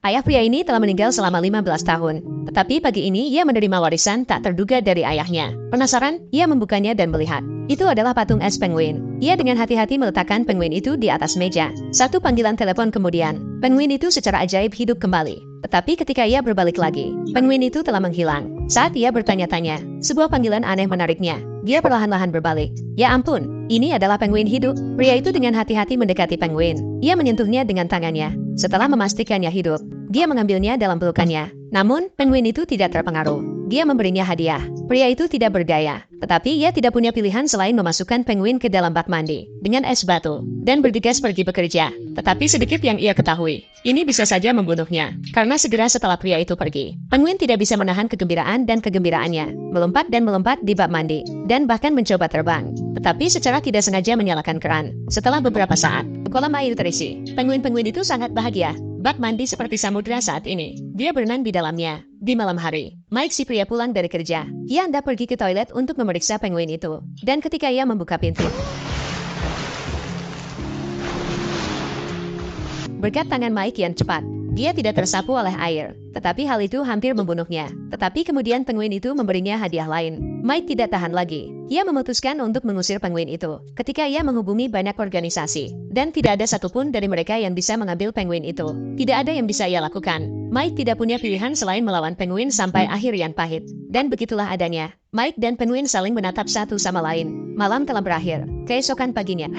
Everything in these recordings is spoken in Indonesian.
Ayah pria ini telah meninggal selama 15 tahun. Tetapi pagi ini ia menerima warisan tak terduga dari ayahnya. Penasaran, ia membukanya dan melihat. Itu adalah patung es penguin. Ia dengan hati-hati meletakkan penguin itu di atas meja. Satu panggilan telepon kemudian, penguin itu secara ajaib hidup kembali. Tetapi ketika ia berbalik lagi, penguin itu telah menghilang. Saat ia bertanya-tanya, sebuah panggilan aneh menariknya. Dia perlahan-lahan berbalik. Ya ampun, ini adalah penguin hidup. Pria itu dengan hati-hati mendekati penguin. Ia menyentuhnya dengan tangannya. Setelah memastikannya hidup, dia mengambilnya dalam pelukannya. Namun, penguin itu tidak terpengaruh. Dia memberinya hadiah. Pria itu tidak berdaya, tetapi ia tidak punya pilihan selain memasukkan penguin ke dalam bak mandi dengan es batu dan bergegas pergi bekerja. Tetapi sedikit yang ia ketahui, ini bisa saja membunuhnya. Karena segera setelah pria itu pergi, penguin tidak bisa menahan kegembiraan dan kegembiraannya, melompat dan melompat di bak mandi, dan bahkan mencoba terbang. Tetapi secara tidak sengaja menyalakan keran. Setelah beberapa saat, kolam air terisi. Penguin-penguin itu sangat bahagia. Bak mandi seperti samudera saat ini. Dia berenang di dalamnya. Di malam hari, Mike si pria pulang dari kerja. Ia hendak pergi ke toilet untuk memeriksa penguin itu. Dan ketika ia membuka pintu, berkat tangan Mike yang cepat, dia tidak tersapu oleh air. Tetapi hal itu hampir membunuhnya. Tetapi kemudian penguin itu memberinya hadiah lain. Mike tidak tahan lagi. Ia memutuskan untuk mengusir penguin itu. Ketika ia menghubungi banyak organisasi, dan tidak ada satupun dari mereka yang bisa mengambil penguin itu. Tidak ada yang bisa ia lakukan. Mike tidak punya pilihan selain melawan penguin sampai akhir yang pahit. Dan begitulah adanya. Mike dan penguin saling menatap satu sama lain. Malam telah berakhir. Keesokan paginya,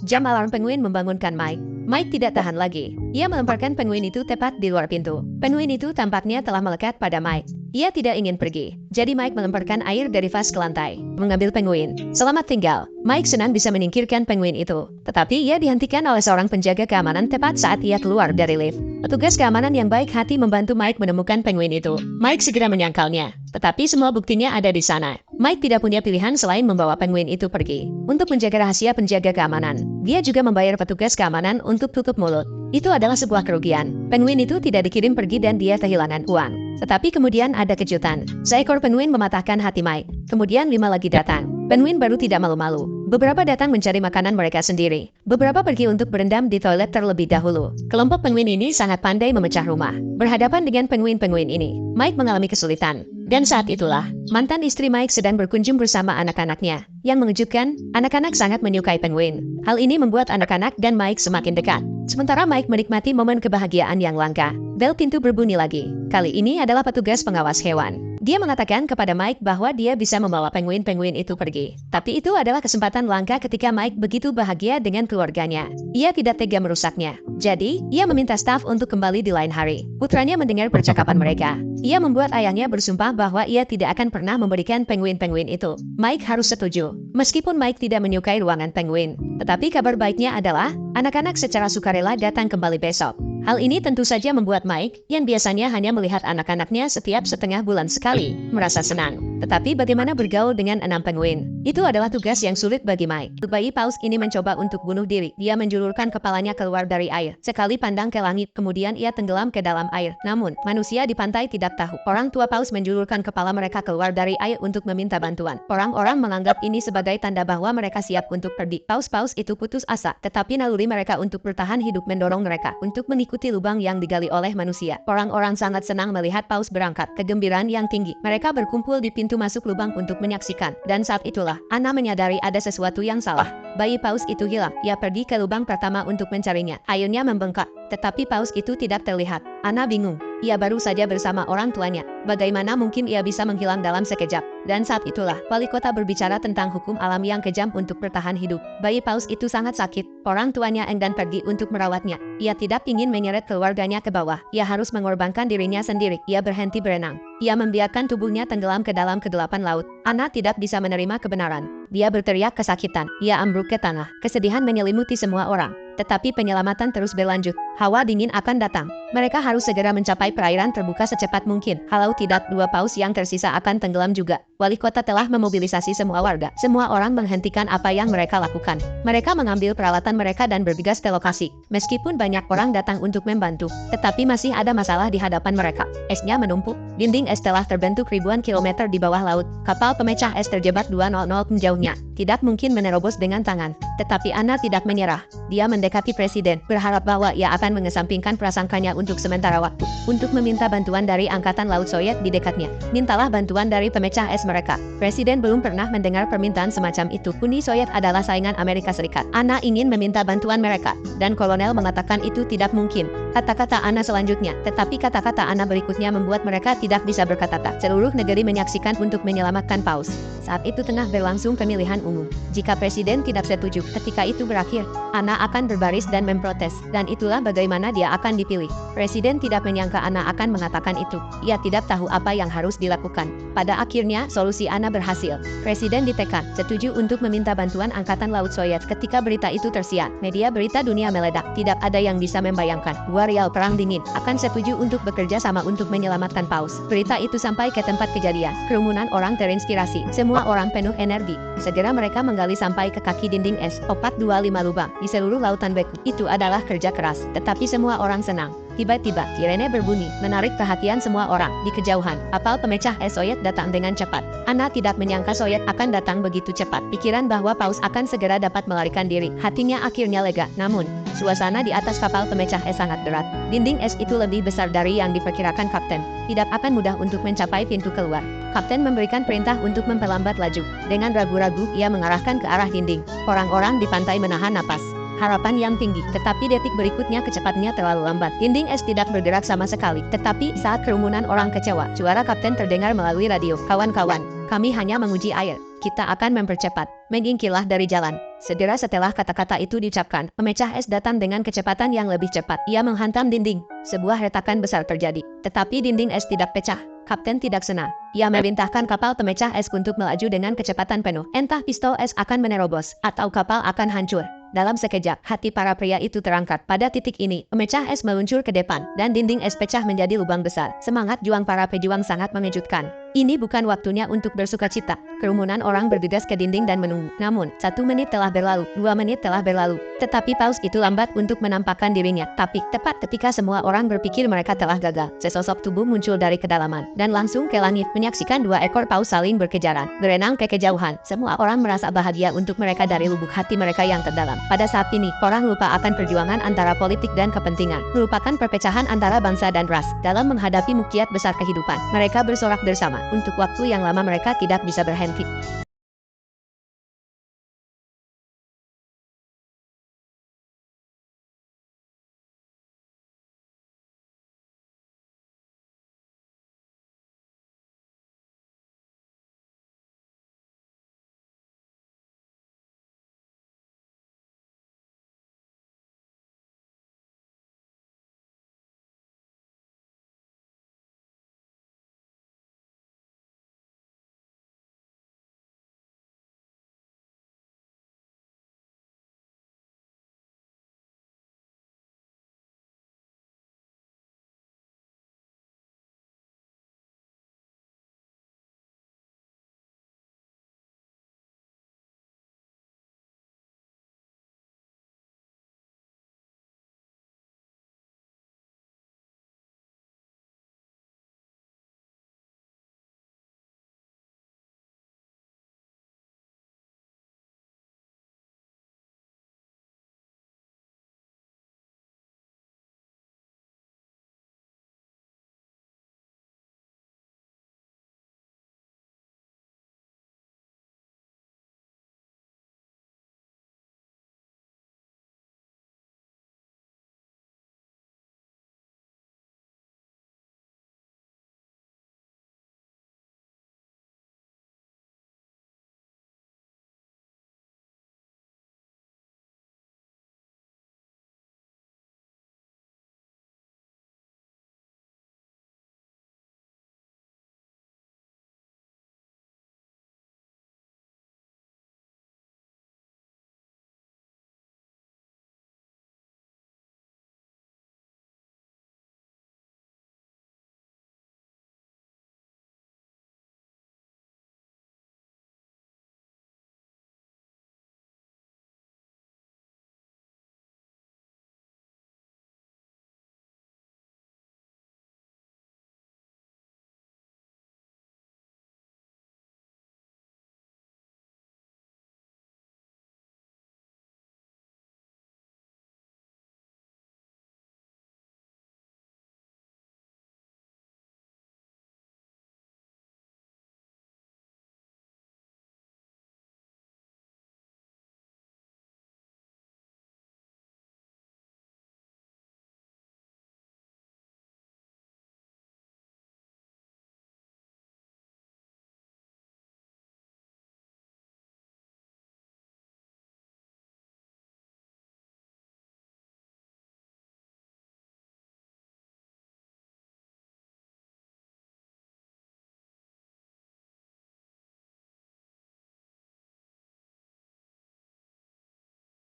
jam alarm penguin membangunkan Mike. Mike tidak tahan lagi. Ia melemparkan penguin itu tepat di luar pintu. Penguin itu tampaknya telah melekat pada Mike. Ia tidak ingin pergi. Jadi Mike melemparkan air dari vas ke lantai, mengambil penguin. Selamat tinggal. Mike senang bisa menyingkirkan penguin itu. Tetapi ia dihentikan oleh seorang penjaga keamanan tepat saat ia keluar dari lift. Petugas keamanan yang baik hati membantu Mike menemukan penguin itu. Mike segera menyangkalnya. Tetapi semua buktinya ada di sana. Mike tidak punya pilihan selain membawa penguin itu pergi. Untuk menjaga rahasia penjaga keamanan, dia juga membayar petugas keamanan untuk tutup mulut. Itu adalah sebuah kerugian. Penguin itu tidak dikirim pergi dan dia kehilangan uang. Tetapi kemudian ada kejutan. Seekor penguin mematahkan hati Mike. Kemudian 5 lagi datang. Penguin baru tidak malu-malu. Beberapa datang mencari makanan mereka sendiri. Beberapa pergi untuk berendam di toilet terlebih dahulu. Kelompok penguin ini sangat pandai memecah rumah. Berhadapan dengan penguin-penguin ini, Mike mengalami kesulitan. Dan saat itulah, mantan istri Mike sedang berkunjung bersama anak-anaknya. Yang mengejutkan, anak-anak sangat menyukai penguin. Hal ini membuat anak-anak dan Mike semakin dekat. Sementara Mike menikmati momen kebahagiaan yang langka. Bel pintu berbunyi lagi. Kali ini adalah petugas pengawas hewan. Dia mengatakan kepada Mike bahwa dia bisa membawa penguin-penguin itu pergi. Tapi itu adalah kesempatan langka ketika Mike begitu bahagia dengan keluarganya. Ia tidak tega merusaknya. Jadi, ia meminta staf untuk kembali di lain hari. Putranya mendengar percakapan mereka. Ia membuat ayahnya bersumpah bahwa ia tidak akan pernah memberikan penguin-penguin itu. Mike harus setuju. Meskipun Mike tidak menyukai ruangan penguin. Tetapi kabar baiknya adalah, anak-anak secara sukarela datang kembali besok. Hal ini tentu saja membuat Mike, yang biasanya hanya melihat anak-anaknya setiap setengah bulan sekali, merasa senang. Tetapi bagaimana bergaul dengan 6 penguin? Itu adalah tugas yang sulit bagi Mike. Bayi paus ini mencoba untuk bunuh diri. Dia menjulurkan kepalanya keluar dari air. Sekali pandang ke langit, kemudian ia tenggelam ke dalam air. Namun, manusia di pantai tidak tahu. Orang tua paus menjulurkan kepala mereka keluar dari air untuk meminta bantuan. Orang-orang menganggap ini sebagai tanda bahwa mereka siap untuk pergi. Paus-paus itu putus asa, tetapi naluri mereka untuk bertahan hidup mendorong mereka untuk mengikuti lubang yang digali oleh manusia. Orang-orang sangat senang melihat paus berangkat. Kegembiraan yang tinggi. Mereka berkumpul di pintu masuk lubang untuk menyaksikan. Dan saat itulah, Anna menyadari ada sesuatu yang salah. Bayi paus itu hilang. Ia pergi ke lubang pertama untuk mencarinya. Airnya membengkak, tetapi paus itu tidak terlihat. Anna bingung. Ia baru saja bersama orang tuanya. Bagaimana mungkin ia bisa menghilang dalam sekejap? Dan saat itulah, wali kota berbicara tentang hukum alam yang kejam untuk bertahan hidup. Bayi paus itu sangat sakit. Orang tuanya enggan pergi untuk merawatnya. Ia tidak ingin menyeret keluarganya ke bawah. Ia harus mengorbankan dirinya sendiri. Ia berhenti berenang. Ia membiarkan tubuhnya tenggelam ke dalam kegelapan laut. Anna tidak bisa menerima kebenaran. Dia berteriak kesakitan. Ia ambruk ke tanah. Kesedihan menyelimuti semua orang. Tetapi penyelamatan terus berlanjut. Hawa dingin akan datang. Mereka harus segera mencapai perairan terbuka secepat mungkin. Kalau tidak, 2 paus yang tersisa akan tenggelam juga. wali kota telah memobilisasi semua warga. Semua orang menghentikan apa yang mereka lakukan. Mereka mengambil peralatan mereka dan bergegas ke lokasi. Meskipun banyak orang datang untuk membantu, tetapi masih ada masalah di hadapan mereka. Esnya menumpuk, dinding es telah terbentuk ribuan kilometer di bawah laut. Kapal pemecah es terjebak 200 menjauhnya. Tidak mungkin menerobos dengan tangan. Tetapi Anna tidak menyerah. Dia mendekati presiden, berharap bahwa ia akan mengesampingkan prasangkanya untuk sementara waktu. Untuk meminta bantuan dari Angkatan Laut Soviet di dekatnya. Mintalah bantuan dari pemecah es mereka. Presiden belum pernah mendengar permintaan semacam itu. Uni Soviet adalah saingan Amerika Serikat. Anna ingin meminta bantuan mereka. Dan kolonel mengatakan itu tidak mungkin. Kata-kata Anna selanjutnya, tetapi kata-kata Anna berikutnya membuat mereka tidak bisa berkata-kata. Seluruh negeri menyaksikan untuk menyelamatkan paus. Saat itu tengah berlangsung pemilihan umum. Jika presiden tidak setuju, ketika itu berakhir, Anna akan berbaris dan memprotes. Dan itulah bagaimana dia akan dipilih. Presiden tidak menyangka Anna akan mengatakan itu. Ia tidak tahu apa yang harus dilakukan. Pada akhirnya, solusi Anna berhasil. Presiden ditekan, setuju untuk meminta bantuan Angkatan Laut Soviet. Ketika berita itu tersiar, media berita dunia meledak. Tidak ada yang bisa membayangkan. Rial Perang Dingin akan setuju untuk bekerja sama untuk menyelamatkan paus. Berita itu sampai ke tempat kejadian. Kerumunan orang terinspirasi. Semua orang penuh energi. Segera mereka menggali sampai ke kaki dinding es. 425 lubang di seluruh lautan beku. Itu adalah kerja keras. Tetapi semua orang senang. Tiba-tiba, sirene berbunyi, menarik perhatian semua orang. Di kejauhan, kapal pemecah es Soviet datang dengan cepat. Anna tidak menyangka Soviet akan datang begitu cepat. Pikiran bahwa paus akan segera dapat melarikan diri. Hatinya akhirnya lega. Namun, suasana di atas kapal pemecah es sangat berat. Dinding es itu lebih besar dari yang diperkirakan kapten. Tidak akan mudah untuk mencapai pintu keluar. Kapten memberikan perintah untuk memperlambat laju. Dengan ragu-ragu, ia mengarahkan ke arah dinding. Orang-orang di pantai menahan napas. Harapan yang tinggi, tetapi detik berikutnya kecepatannya terlalu lambat. Dinding es tidak bergerak sama sekali. Tetapi saat kerumunan orang kecewa, suara kapten terdengar melalui radio. Kawan-kawan, kami hanya menguji air. Kita akan mempercepat. Menyingkirlah dari jalan. Segera setelah kata-kata itu diucapkan, pemecah es datang dengan kecepatan yang lebih cepat. Ia menghantam dinding. Sebuah retakan besar terjadi. Tetapi dinding es tidak pecah. Kapten tidak senang. Ia memerintahkan kapal pemecah es untuk melaju dengan kecepatan penuh. Entah pistol es akan menerobos, atau kapal akan hancur. Dalam sekejap, hati para pria itu terangkat. Pada titik ini, pemecah es meluncur ke depan, dan dinding es pecah menjadi lubang besar. Semangat juang para pejuang sangat mengejutkan. Ini bukan waktunya untuk bersukacita. Kerumunan orang bergegas ke dinding dan menunggu. Namun, 1 menit telah berlalu, 2 menit telah berlalu. Tetapi paus itu lambat untuk menampakkan dirinya. Tapi, tepat ketika semua orang berpikir mereka telah gagal, sesosok tubuh muncul dari kedalaman, dan langsung ke langit menyaksikan 2 ekor paus saling berkejaran, berenang ke kejauhan. Semua orang merasa bahagia untuk mereka dari lubuk hati mereka yang terdalam. Pada saat ini, orang lupa akan perjuangan antara politik dan kepentingan, melupakan perpecahan antara bangsa dan ras. Dalam menghadapi mukiat besar kehidupan, mereka bersorak bersama. Untuk waktu yang lama mereka tidak bisa berhenti.